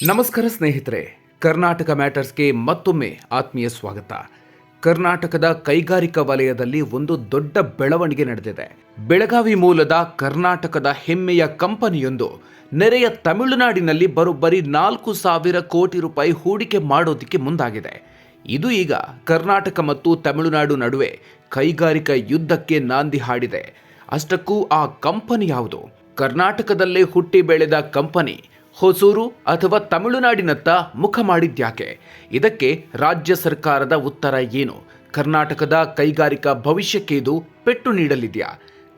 ನಮಸ್ಕಾರ ಸ್ನೇಹಿತರೆ, ಕರ್ನಾಟಕ ಮ್ಯಾಟರ್ಸ್ಗೆ ಮತ್ತೊಮ್ಮೆ ಆತ್ಮೀಯ ಸ್ವಾಗತ. ಕರ್ನಾಟಕದ ಕೈಗಾರಿಕಾ ವಲಯದಲ್ಲಿ ಒಂದು ದೊಡ್ಡ ಬೆಳವಣಿಗೆ ನಡೆದಿದೆ. ಬೆಳಗಾವಿ ಮೂಲದ ಕರ್ನಾಟಕದ ಹೆಮ್ಮೆಯ ಕಂಪನಿಯೊಂದು ನೆರೆಯ ತಮಿಳುನಾಡಿನಲ್ಲಿ ಬರೋಬ್ಬರಿ 4,000 ಕೋಟಿ ರೂಪಾಯಿ ಹೂಡಿಕೆ ಮಾಡೋದಕ್ಕೆ ಮುಂದಾಗಿದೆ. ಇದು ಈಗ ಕರ್ನಾಟಕ ಮತ್ತು ತಮಿಳುನಾಡು ನಡುವೆ ಕೈಗಾರಿಕಾ ಯುದ್ಧಕ್ಕೆ ನಾಂದಿ ಹಾಡಿದೆ. ಅಷ್ಟಕ್ಕೂ ಆ ಕಂಪನಿ ಯಾವುದು? ಕರ್ನಾಟಕದಲ್ಲೇ ಹುಟ್ಟಿ ಬೆಳೆದ ಕಂಪನಿ ಹೊಸೂರು ಅಥವಾ ತಮಿಳುನಾಡಿನತ್ತ ಮುಖ ಮಾಡಿದ್ಯಾಕೆ? ಇದಕ್ಕೆ ರಾಜ್ಯ ಸರ್ಕಾರದ ಉತ್ತರ ಏನು? ಕರ್ನಾಟಕದ ಕೈಗಾರಿಕಾ ಭವಿಷ್ಯಕ್ಕೆ ಇದು ಪೆಟ್ಟು ನೀಡಲಿದೆಯಾ?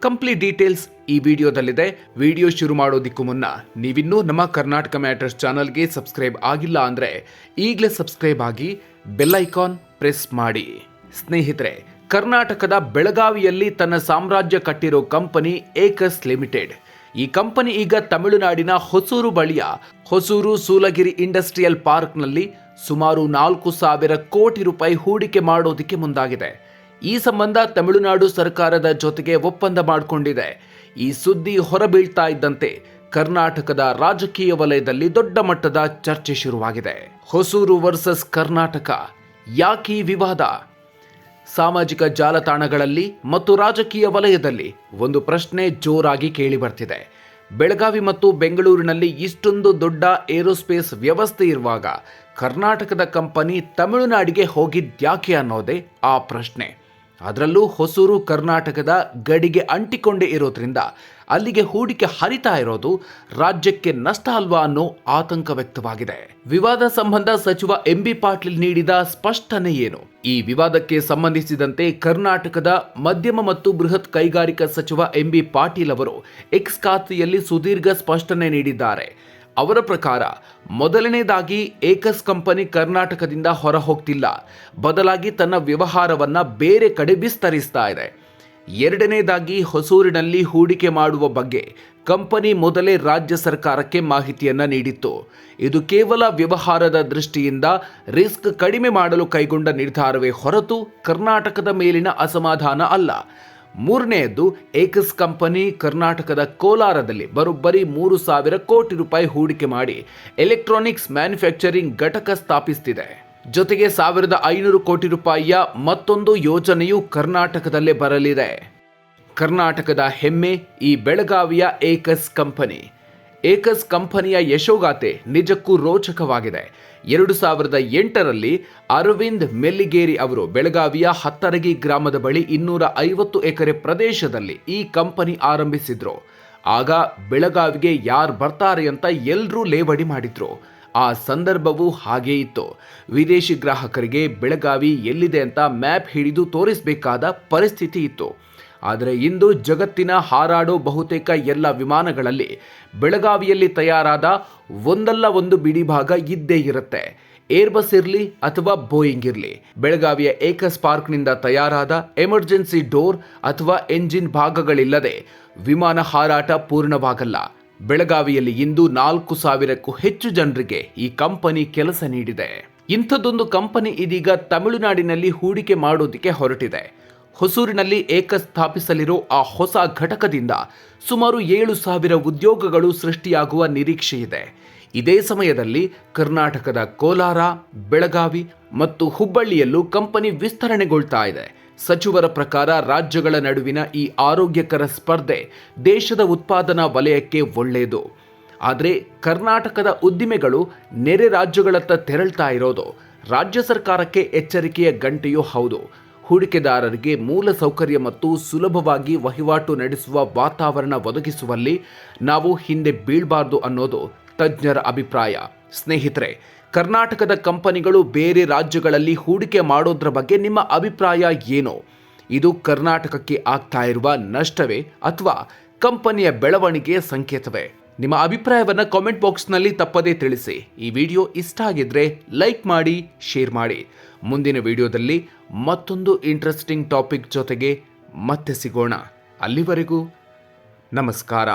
ಕಂಪ್ಲೀಟ್ ಡೀಟೇಲ್ಸ್ ಈ ವಿಡಿಯೋದಲ್ಲಿದೆ. ವಿಡಿಯೋ ಶುರು ಮಾಡೋದಕ್ಕೂ ಮುನ್ನ ನೀವಿನ್ನೂ ನಮ್ಮ ಕರ್ನಾಟಕ ಮ್ಯಾಟರ್ಸ್ ಚಾನಲ್ಗೆ ಸಬ್ಸ್ಕ್ರೈಬ್ ಆಗಿಲ್ಲ ಅಂದರೆ ಈಗಲೇ ಸಬ್ಸ್ಕ್ರೈಬ್ ಆಗಿ ಬೆಲ್ ಐಕಾನ್ ಪ್ರೆಸ್ ಮಾಡಿ. ಸ್ನೇಹಿತರೆ, ಕರ್ನಾಟಕದ ಬೆಳಗಾವಿಯಲ್ಲಿ ತನ್ನ ಸಾಮ್ರಾಜ್ಯ ಕಟ್ಟಿರೋ ಕಂಪನಿ ಏಕಸ್ ಲಿಮಿಟೆಡ್. ಈ ಕಂಪನಿ ಈಗ ತಮಿಳುನಾಡಿನ ಹೊಸೂರು ಬಳಿಯ ಹೊಸೂರು ಸೂಲಗಿರಿ ಇಂಡಸ್ಟ್ರಿಯಲ್ ಪಾರ್ಕ್ನಲ್ಲಿ ಸುಮಾರು 4,000 ಕೋಟಿ ರೂಪಾಯಿ ಹೂಡಿಕೆ ಮಾಡೋದಕ್ಕೆ ಮುಂದಾಗಿದೆ. ಈ ಸಂಬಂಧ ತಮಿಳುನಾಡು ಸರ್ಕಾರದ ಜೊತೆಗೆ ಒಪ್ಪಂದ ಮಾಡಿಕೊಂಡಿದೆ. ಈ ಸುದ್ದಿ ಹೊರಬೀಳ್ತಾ ಇದ್ದಂತೆ ಕರ್ನಾಟಕದ ರಾಜಕೀಯ ವಲಯದಲ್ಲಿ ದೊಡ್ಡ ಮಟ್ಟದ ಚರ್ಚೆ ಶುರುವಾಗಿದೆ. ಹೊಸೂರು ವರ್ಸಸ್ ಕರ್ನಾಟಕ, ಯಾಕೆ ಈ ವಿವಾದ? ಸಾಮಾಜಿಕ ಜಾಲತಾಣಗಳಲ್ಲಿ ಮತ್ತು ರಾಜಕೀಯ ವಲಯದಲ್ಲಿ ಒಂದು ಪ್ರಶ್ನೆ ಜೋರಾಗಿ ಕೇಳಿ ಬರ್ತಿದೆ. ಬೆಳಗಾವಿ ಮತ್ತು ಬೆಂಗಳೂರಿನಲ್ಲಿ ಇಷ್ಟೊಂದು ದೊಡ್ಡ ಏರೋಸ್ಪೇಸ್ ವ್ಯವಸ್ಥೆ ಇರುವಾಗ ಕರ್ನಾಟಕದ ಕಂಪನಿ ತಮಿಳುನಾಡಿಗೆ ಹೋಗಿದ್ಯಾಕೆ ಅನ್ನೋದೇ ಆ ಪ್ರಶ್ನೆ. ಅದರಲ್ಲೂ ಹೊಸೂರು ಕರ್ನಾಟಕದ ಗಡಿಗೆ ಅಂಟಿಕೊಂಡೇ ಇರೋದ್ರಿಂದ ಅಲ್ಲಿಗೆ ಹೂಡಿಕೆ ಹರಿತಾ ಇರೋದು ರಾಜ್ಯಕ್ಕೆ ನಷ್ಟ ಅಲ್ವಾ ಅನ್ನೋ ಆತಂಕ ವ್ಯಕ್ತವಾಗಿದೆ. ವಿವಾದ ಸಂಬಂಧ ಸಚಿವ ಎಂಬಿ ಪಾಟೀಲ್ ನೀಡಿದ ಸ್ಪಷ್ಟನೆ ಏನು? ಈ ವಿವಾದಕ್ಕೆ ಸಂಬಂಧಿಸಿದಂತೆ ಕರ್ನಾಟಕದ ಮಧ್ಯಮ ಮತ್ತು ಬೃಹತ್ ಕೈಗಾರಿಕಾ ಸಚಿವ ಎಂಬಿ ಪಾಟೀಲ್ ಅವರು ಎಕ್ಸ್ ಖಾತೆಯಲ್ಲಿ ಸುದೀರ್ಘ ಸ್ಪಷ್ಟನೆ ನೀಡಿದ್ದಾರೆ. ಅವರ ಪ್ರಕಾರ ಮೊದಲನೇದಾಗಿ ಏಕಸ್ ಕಂಪನಿ ಕರ್ನಾಟಕದಿಂದ ಹೊರ ಹೋಗ್ತಿಲ್ಲ, ಬದಲಾಗಿ ತನ್ನ ವ್ಯವಹಾರವನ್ನ ಬೇರೆ ಕಡೆ ವಿಸ್ತರಿಸ್ತಾ ಇದೆ. ಎರಡನೇದಾಗಿ ಹೊಸೂರಿನಲ್ಲಿ ಹೂಡಿಕೆ ಮಾಡುವ ಬಗ್ಗೆ ಕಂಪನಿ ಮೊದಲೇ ರಾಜ್ಯ ಸರ್ಕಾರಕ್ಕೆ ಮಾಹಿತಿಯನ್ನ ನೀಡಿತ್ತು. ಇದು ಕೇವಲ ವ್ಯವಹಾರದ ದೃಷ್ಟಿಯಿಂದ ರಿಸ್ಕ್ ಕಡಿಮೆ ಮಾಡಲು ಕೈಗೊಂಡ ನಿರ್ಧಾರವೇ ಹೊರತು ಕರ್ನಾಟಕದ ಮೇಲಿನ ಅಸಮಾಧಾನ ಅಲ್ಲ. ಮೂರನೆಯದ್ದು, ಏಕಸ್ ಕಂಪನಿ ಕರ್ನಾಟಕದ ಕೋಲಾರದಲ್ಲಿ ಬರೋಬ್ಬರಿ 3,000 ಕೋಟಿ ರೂಪಾಯಿ ಹೂಡಿಕೆ ಮಾಡಿ ಎಲೆಕ್ಟ್ರಾನಿಕ್ಸ್ ಮ್ಯಾನುಫ್ಯಾಕ್ಚರಿಂಗ್ ಘಟಕ ಸ್ಥಾಪಿಸುತ್ತಿದೆ. ಜೊತೆಗೆ 1,500 ಕೋಟಿ ರೂಪಾಯಿಯ ಮತ್ತೊಂದು ಯೋಜನೆಯು ಕರ್ನಾಟಕದಲ್ಲೇ ಬರಲಿದೆ. ಕರ್ನಾಟಕದ ಹೆಮ್ಮೆ ಈ ಬೆಳಗಾವಿಯ ಏಕಸ್ ಕಂಪನಿ. ಏಕಸ್ ಕಂಪನಿಯ ಯಶೋಗಾಥೆ ನಿಜಕ್ಕೂ ರೋಚಕವಾಗಿದೆ. 2008ರಲ್ಲಿ ಅರವಿಂದ್ ಮೆಲ್ಲಿಗೇರಿ ಅವರು ಬೆಳಗಾವಿಯ ಹತ್ತರಗಿ ಗ್ರಾಮದ ಬಳಿ 250 ಎಕರೆ ಪ್ರದೇಶದಲ್ಲಿ ಈ ಕಂಪನಿ ಆರಂಭಿಸಿದ್ರು. ಆಗ ಬೆಳಗಾವಿಗೆ ಯಾರು ಬರ್ತಾರೆ ಅಂತ ಎಲ್ಲರೂ ಲೇವಡಿ ಮಾಡಿದ್ರು. ಆ ಸಂದರ್ಭವೂ ಹಾಗೇ ಇತ್ತು. ವಿದೇಶಿ ಗ್ರಾಹಕರಿಗೆ ಬೆಳಗಾವಿ ಎಲ್ಲಿದೆ ಅಂತ ಮ್ಯಾಪ್ ಹಿಡಿದು ತೋರಿಸಬೇಕಾದ ಪರಿಸ್ಥಿತಿ ಇತ್ತು. ಆದರೆ ಇಂದು ಜಗತ್ತಿನ ಹಾರಾಡೋ ಬಹುತೇಕ ಎಲ್ಲ ವಿಮಾನಗಳಲ್ಲಿ ಬೆಳಗಾವಿಯಲ್ಲಿ ತಯಾರಾದ ಒಂದಲ್ಲ ಒಂದು ಬಿಡಿ ಭಾಗ ಇದ್ದೇ ಇರುತ್ತೆ. ಏರ್ಬಸ್ ಇರಲಿ ಅಥವಾ ಬೋಯಿಂಗ್ ಇರಲಿ, ಬೆಳಗಾವಿಯ ಏಕಸ್ ಪಾರ್ಕ್ನಿಂದ ತಯಾರಾದ ಎಮರ್ಜೆನ್ಸಿ ಡೋರ್ ಅಥವಾ ಎಂಜಿನ್ ಭಾಗಗಳಿಲ್ಲದೆ ವಿಮಾನ ಹಾರಾಟ ಪೂರ್ಣವಾಗಲ್ಲ. ಬೆಳಗಾವಿಯಲ್ಲಿ ಇಂದು 4,000ಕ್ಕೂ ಹೆಚ್ಚು ಜನರಿಗೆ ಈ ಕಂಪನಿ ಕೆಲಸ ನೀಡಿದೆ. ಇಂಥದ್ದೊಂದು ಕಂಪನಿ ಇದೀಗ ತಮಿಳುನಾಡಿನಲ್ಲಿ ಹೂಡಿಕೆ ಮಾಡೋದಕ್ಕೆ ಹೊರಟಿದೆ. ಹೊಸೂರಿನಲ್ಲಿ ಏಕಸ್ ಸ್ಥಾಪಿಸಲಿರೋ ಆ ಹೊಸ ಘಟಕದಿಂದ ಸುಮಾರು 7,000 ಉದ್ಯೋಗಗಳು ಸೃಷ್ಟಿಯಾಗುವ ನಿರೀಕ್ಷೆ ಇದೆ. ಇದೇ ಸಮಯದಲ್ಲಿ ಕರ್ನಾಟಕದ ಕೋಲಾರ, ಬೆಳಗಾವಿ ಮತ್ತು ಹುಬ್ಬಳ್ಳಿಯಲ್ಲೂ ಕಂಪನಿ ವಿಸ್ತರಣೆಗೊಳ್ತಾ ಇದೆ. ಸಚಿವರ ಪ್ರಕಾರ ರಾಜ್ಯಗಳ ನಡುವಿನ ಈ ಆರೋಗ್ಯಕರ ಸ್ಪರ್ಧೆ ದೇಶದ ಉತ್ಪಾದನಾ ವಲಯಕ್ಕೆ ಒಳ್ಳೆಯದು. ಆದರೆ ಕರ್ನಾಟಕದ ಉದ್ದಿಮೆಗಳು ನೆರೆ ರಾಜ್ಯಗಳತ್ತ ತೆರಳ್ತಾ ಇರೋದು ರಾಜ್ಯ ಸರ್ಕಾರಕ್ಕೆ ಎಚ್ಚರಿಕೆಯ ಗಂಟೆಯೂ ಹೌದು. ಹೂಡಿಕೆದಾರರಿಗೆ ಮೂಲ ಸೌಕರ್ಯ ಮತ್ತು ಸುಲಭವಾಗಿ ವಹಿವಾಟು ನಡೆಸುವ ವಾತಾವರಣ ಒದಗಿಸುವಲ್ಲಿ ನಾವು ಹಿಂದೆ ಬೀಳಬಾರ್ದು ಅನ್ನೋದು ತಜ್ಞರ ಅಭಿಪ್ರಾಯ. ಸ್ನೇಹಿತರೆ, ಕರ್ನಾಟಕದ ಕಂಪನಿಗಳು ಬೇರೆ ರಾಜ್ಯಗಳಲ್ಲಿ ಹೂಡಿಕೆ ಮಾಡೋದ್ರ ಬಗ್ಗೆ ನಿಮ್ಮ ಅಭಿಪ್ರಾಯ ಏನು? ಇದು ಕರ್ನಾಟಕಕ್ಕೆ ಆಗ್ತಾ ಇರುವ ನಷ್ಟವೇ ಅಥವಾ ಕಂಪನಿಯ ಬೆಳವಣಿಗೆಯ ಸಂಕೇತವೇ? ನಿಮ್ಮ ಅಭಿಪ್ರಾಯವನ್ನು ಕಾಮೆಂಟ್ ಬಾಕ್ಸ್ನಲ್ಲಿ ತಪ್ಪದೇ ತಿಳಿಸಿ. ಈ ವಿಡಿಯೋ ಇಷ್ಟ ಆಗಿದ್ರೆ ಲೈಕ್ ಮಾಡಿ, ಶೇರ್ ಮಾಡಿ. ಮುಂದಿನ ವಿಡಿಯೋದಲ್ಲಿ ಮತ್ತೊಂದು ಇಂಟ್ರೆಸ್ಟಿಂಗ್ ಟಾಪಿಕ್ ಜೊತೆಗೆ ಮತ್ತೆ ಸಿಗೋಣ. ಅಲ್ಲಿವರೆಗೂ ನಮಸ್ಕಾರ.